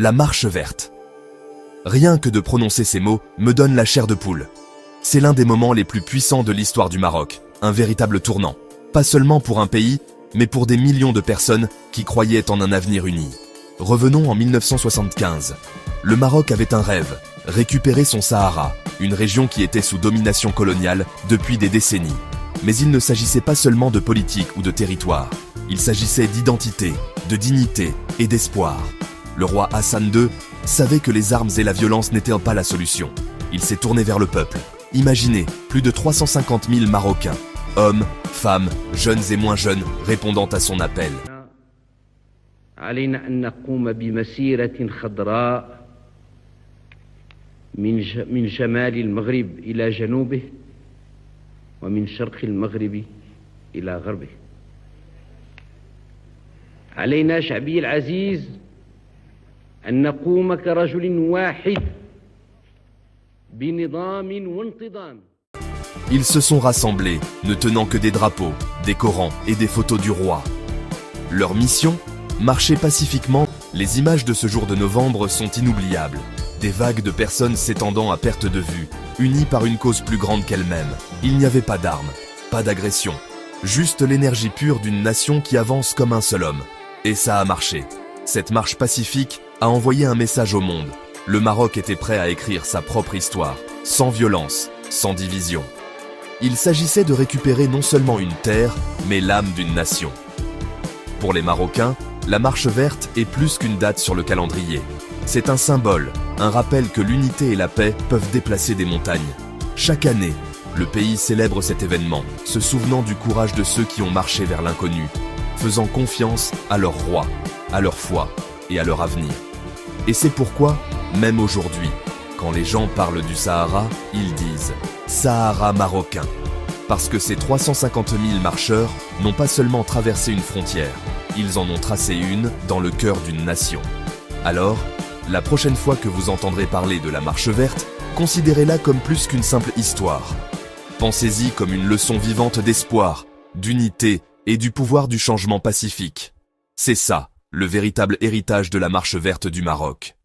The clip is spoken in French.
La marche verte. Rien que de prononcer ces mots me donne la chair de poule. C'est l'un des moments les plus puissants de l'histoire du Maroc, un véritable tournant. Pas seulement pour un pays, mais pour des millions de personnes qui croyaient en un avenir uni. Revenons en 1975. Le Maroc avait un rêve, récupérer son Sahara, une région qui était sous domination coloniale depuis des décennies. Mais il ne s'agissait pas seulement de politique ou de territoire. Il s'agissait d'identité, de dignité et d'espoir. Le roi Hassan II savait que les armes et la violence n'étaient pas la solution. Il s'est tourné vers le peuple. Imaginez, plus de 350 000 Marocains, hommes, femmes, jeunes et moins jeunes, répondant à son appel. علينا أن نقوم بمسيرة خضراء من شمال المغرب إلى جنوبه ومن شرق المغرب إلى غربه. علينا شعبي العزيز أن نقوم كرجل واحد بنظام وانتظام. Ils se sont rassemblés, ne tenant que des drapeaux, des Corans et des photos du roi. Leur mission ? Marcher pacifiquement. Les images de ce jour de novembre sont inoubliables. Des vagues de personnes s'étendant à perte de vue, unies par une cause plus grande qu'elles-mêmes. Il n'y avait pas d'armes, pas d'agression, juste l'énergie pure d'une nation qui avance comme un seul homme. Et ça a marché. Cette marche pacifique a envoyé un message au monde. Le Maroc était prêt à écrire sa propre histoire, sans violence, sans division. Il s'agissait de récupérer non seulement une terre, mais l'âme d'une nation. Pour les Marocains, la marche verte est plus qu'une date sur le calendrier. C'est un symbole, un rappel que l'unité et la paix peuvent déplacer des montagnes. Chaque année, le pays célèbre cet événement, se souvenant du courage de ceux qui ont marché vers l'inconnu, faisant confiance à leur roi, à leur foi et à leur avenir. Et c'est pourquoi, même aujourd'hui, quand les gens parlent du Sahara, ils disent « Sahara marocain ». Parce que ces 350 000 marcheurs n'ont pas seulement traversé une frontière, ils en ont tracé une dans le cœur d'une nation. Alors, la prochaine fois que vous entendrez parler de la marche verte, considérez-la comme plus qu'une simple histoire. Pensez-y comme une leçon vivante d'espoir, d'unité et du pouvoir du changement pacifique. C'est ça, le véritable héritage de la marche verte du Maroc.